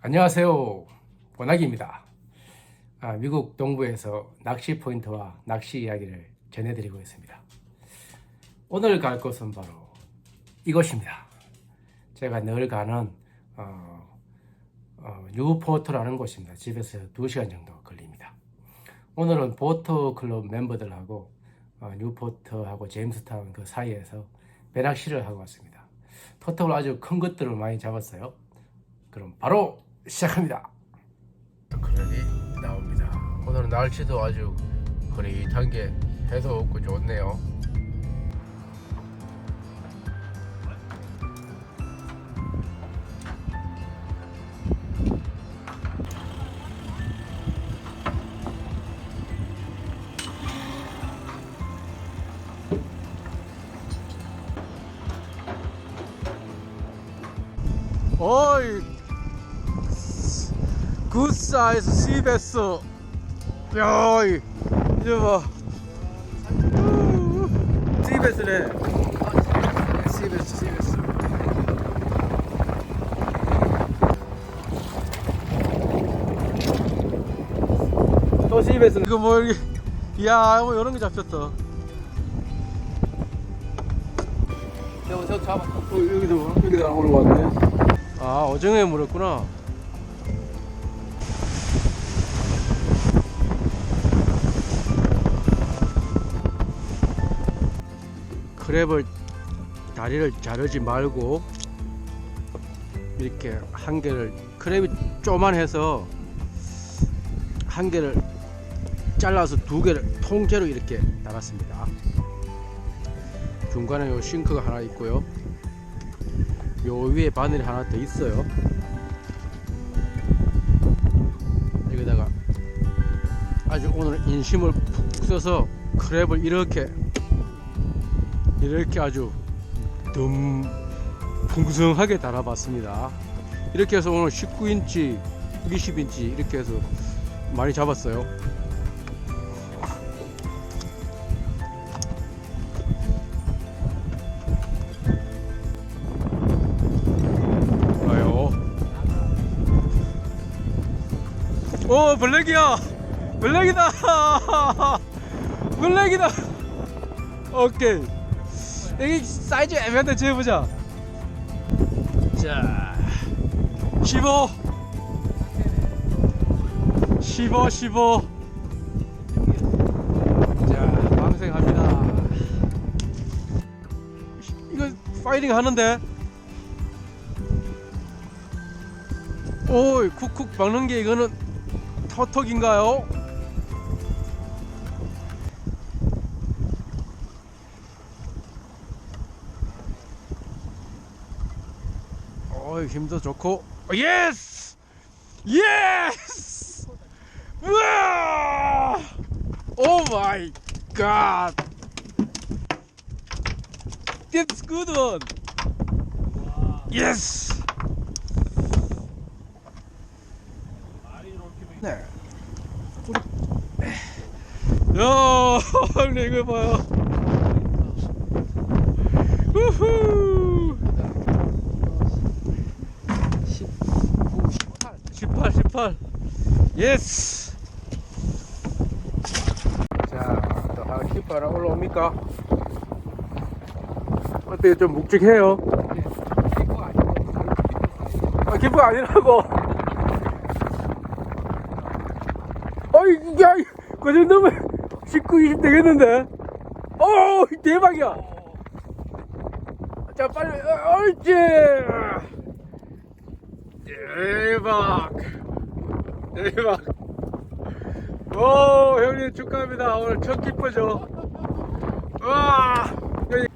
안녕하세요. 원학입니다. 미국 동부에서 낚시 포인트와 낚시 이야기를 전해드리고 있습니다. 오늘 갈 곳은 바로 이곳입니다. 제가 늘 가는 뉴포트라는 곳입니다. 집에서 2시간 정도 걸립니다. 오늘은 보트 클럽 멤버들하고 뉴포트하고 제임스타운 그 사이에서 배낚시를 하고 왔습니다. 토토를 아주 큰 것들을 많이 잡았어요. 그럼 바로 시작합니다. 크랙이 나옵니다. 오늘 날씨도 아주 흐릿한 게 해도 없고 좋네요. 어이, 굿 사이즈 시베스. 야, 이제 봐. 시베스네. 시베스. 또 시베스. 이거 뭐 여기, 이야, 뭐 이런 게 잡혔다. 저 잡아. 여기도 안 올라왔네. 아, 어정에 물었구나. 크랩을 다리를 자르지 말고 이렇게 한 개를, 크랩이 쪼만해서 한 개를 잘라서 2개를 통째로 이렇게 달았습니다. 중간에 요 싱크가 하나 있고요, 요 위에 바늘이 하나 더 있어요. 여기다가 아주 오늘 인심을 푹 써서 크랩을 이렇게 아주 풍성하게 달아봤습니다. 이렇게 해서 오늘 19인치, 20인치 이렇게 해서 많이 잡았어요. 오, 블랙이야! 블랙이다! 블랙이다! 오케이. 여기 사이즈 애매한데 재보자. 자, 15. 자, 방생합니다. 이거 파이팅 하는데? 오, 쿡쿡 막는 게 이거는 터턱인가요? 힘도 좋고. 예스! 예스! 우와! 오 마이 갓! That's good one! 예스! 네. 야, 형님 이거 봐요. 우후. 18. 예스. 자, 또 한 18은 올라옵니까? 어때요? 좀 묵직해요? 기포가 아니라고. 어이, 야, 그 정도면 19, 20 되겠는데? 오, 대박이야. 자, 빨리, 옳지. 대박. 오, 형님 축하합니다. 오늘 첫 키퍼죠. 와,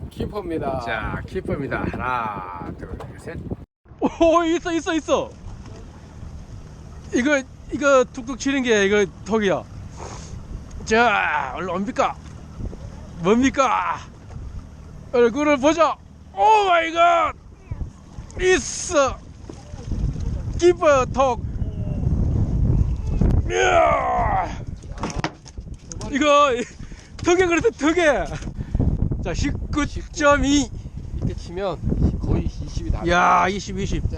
키퍼입니다. 자, 키퍼입니다. 하나, 둘, 셋. 오, 있어. 이거 툭툭 치는 게 이거 턱이야. 자, 올라옵니까? 뭡니까? 얼굴을 보자. 오 마이 갓! 있어! 키퍼 턱! 이야! 이거 턱에 그래서 턱에! 자, 19.2! 이렇게 치면 거의 20이 다. 야, 20. 자.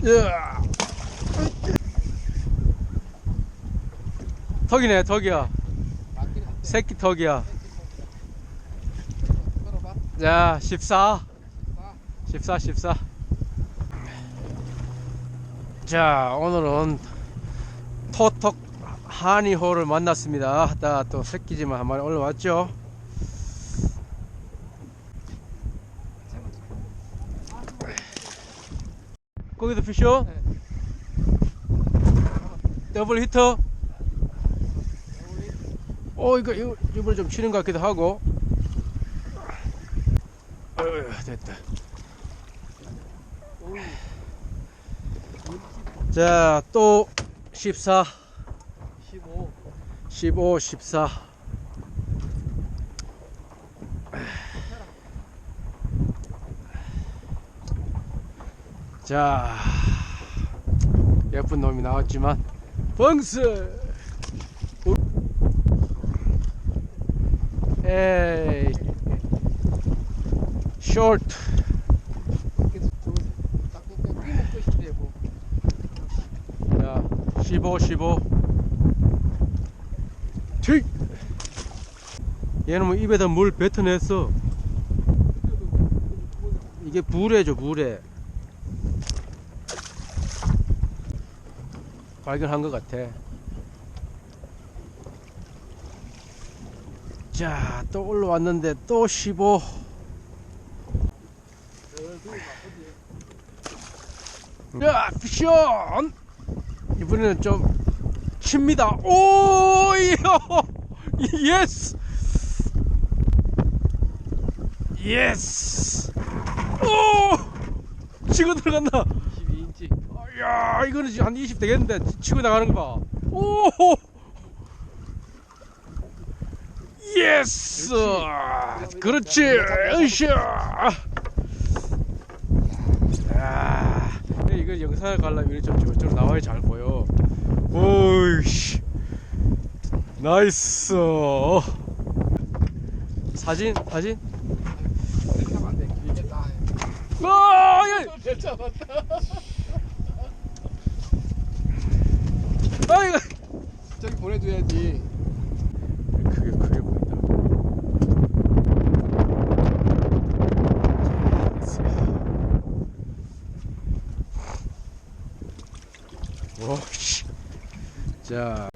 야, 턱이네, 턱이야. 새끼 턱이야. 자, 14. 자, 오늘은 토톡 하니호를 만났습니다. 하다가 또 새끼지만 한 마리 올라왔죠. 거기도 피쇼? 더블 히터? 이거 이번에 좀 치는 것 같기도 하고. 됐다. 자, 또 14, 15, 14. 자, 예쁜 놈이 나왔지만 벙스. 에이, 숏. 자, 15. 튀. 얘는 뭐 입에다 물 뱉어냈어. 이게 물회죠, 물회. 발견한 것 같아. 자, 또 올라왔는데 또 15. 야, 피션! 이번에는 좀 칩니다. 오, 예스! 예스! 오! 치고 들어간다. 12인치. 야, 이거는 지금 한 20 되겠는데 치고 나가는 거 봐. 오! 예스! 그렇지! 으쌰! 이거 영상을 가려면 좀 저쪽으로 나와야 잘 보여. 오이씨, 나이스. 사진? 이렇게 하면 안 돼. 길겠다. 야! 잡았다. 이거 저기 보내줘야지. 크게 보인다. 오씨. 자,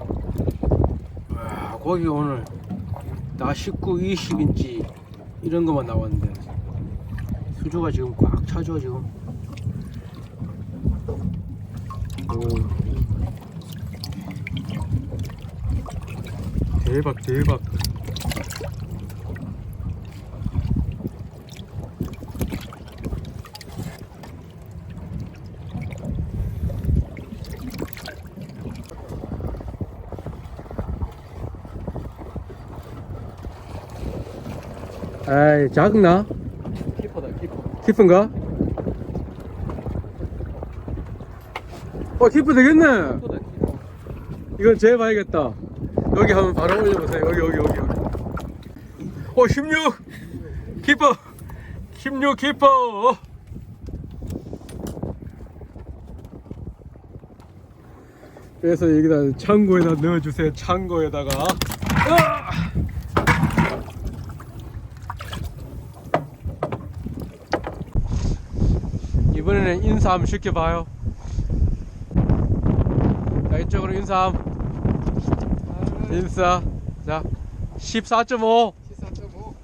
거기 오늘 나 19, 20인치 이런 것만 나왔는데 수조가 지금 꽉 차죠 지금. 오, 대박. 아이, 작나? 키퍼다, 키퍼. 키프인가? 키프 되겠네. 키퍼다, 키퍼. 이건 재봐야겠다. 여기 한번 바로 올려보세요. 여기. 16 키퍼. 16 키퍼. 그래서 여기다 창고에다 넣어주세요. 창고에다가. 이번에는 인사 한번 시켜봐요. 자, 이쪽으로 인사. 인사. 자, 14.5. 14.5.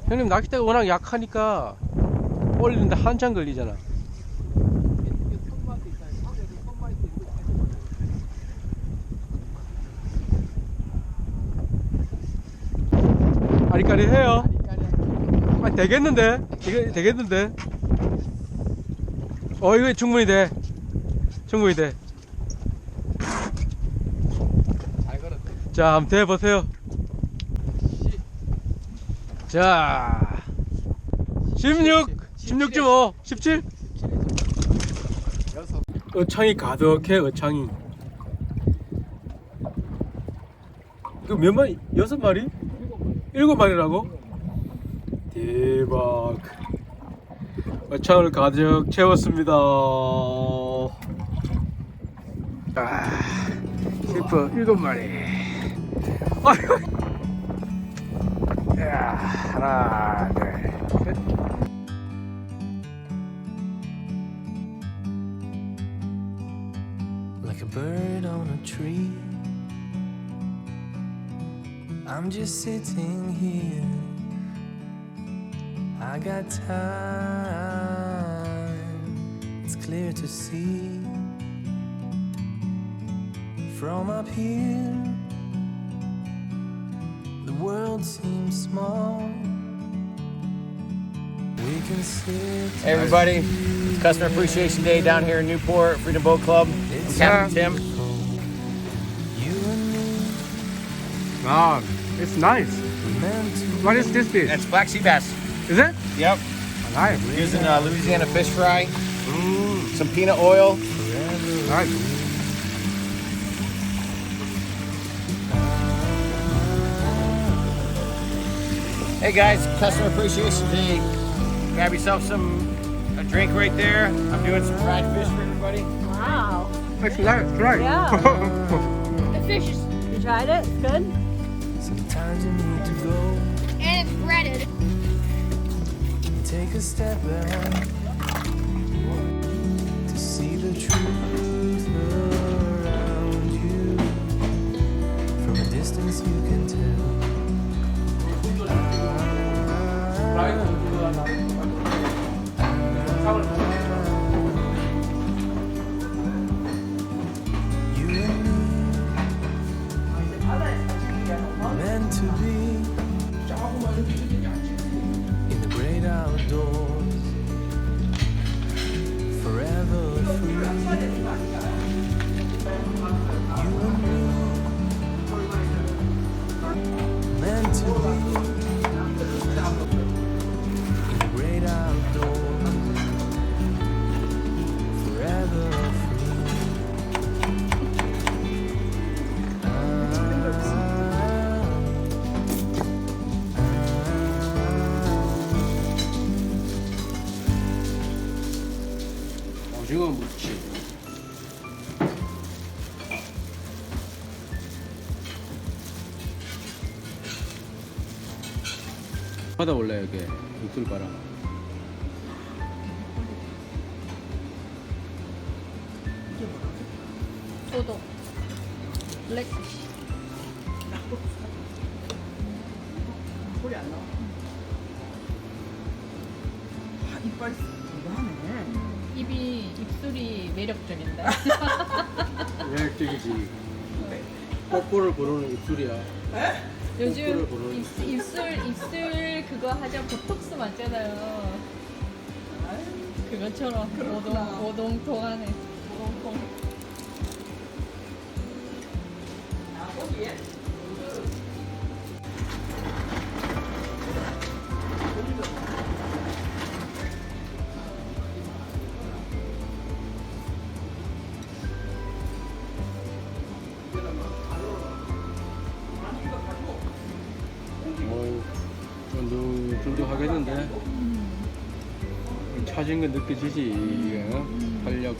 형님 낚싯대가 워낙 약하니까 올리는데 한참 걸리잖아. 이게 손맛도 있잖아요. 상대도 손맛이 있고. 아리까리해요. 아리까리. 되겠는데? 이거 되겠는데? 이거 충분히 돼. 잘 걸었네. 자, 한번 대보세요. 자, 16.5, 17? 여섯. 어창이 가득해, 어창이. 이거 몇 마리? 6마리? 7마리라고? 대박. 어창을 가득 채웠습니다. 실프 7마리. 아이고. 야, 하나, 둘, 셋. Like a bird on a tree, I'm just sitting here. I got time, it's clear to see. From up here, the world seems small. We can sit. Hey everybody, it's Customer Appreciation Day down here in Newport, Freedom Boat Club. I'm Captain Tim. You and me, Ah, it's nice. meant to What is this fish? That's Black Sea Bass. Is it? Yep. Nice. Using Louisiana fish fry, some peanut oil. Nice. Hey guys, Customer Appreciation Day. Grab yourself a drink right there. I'm doing some fried fish for everybody. Wow. It's nice, right? Yeah. The fish is. You tried it? It's good? sometimes you need to go And it's breaded. take a step back to see the truth around you. From a distance you can tell. You and me meant to be in the great outdoors, forever free. You and me meant to be in the great outdoors, forever free. 오징어 무침. 바다 올래 여기 육들 봐라. 소독. 블랙피쉬. 입이 입술이 매력적인데. 매력적이지. 뽀뽀를 부르는 입술이야. 요즘 보는 입술 그거 하자 보톡스 맞잖아요. 그것처럼 오동통하네. 오동통. 쫀득쫀득하겠는데 차진 거 느껴지지 이게 활력.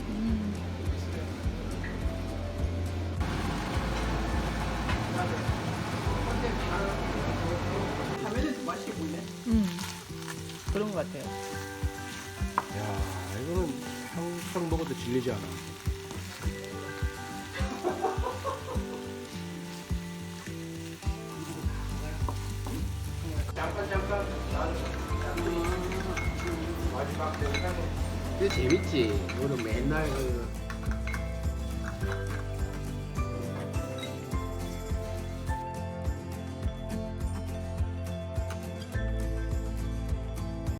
그런 것 같아요. 야 이거는 항상 먹어도 질리지 않아. 이게 재밌지. 오늘 맨날 그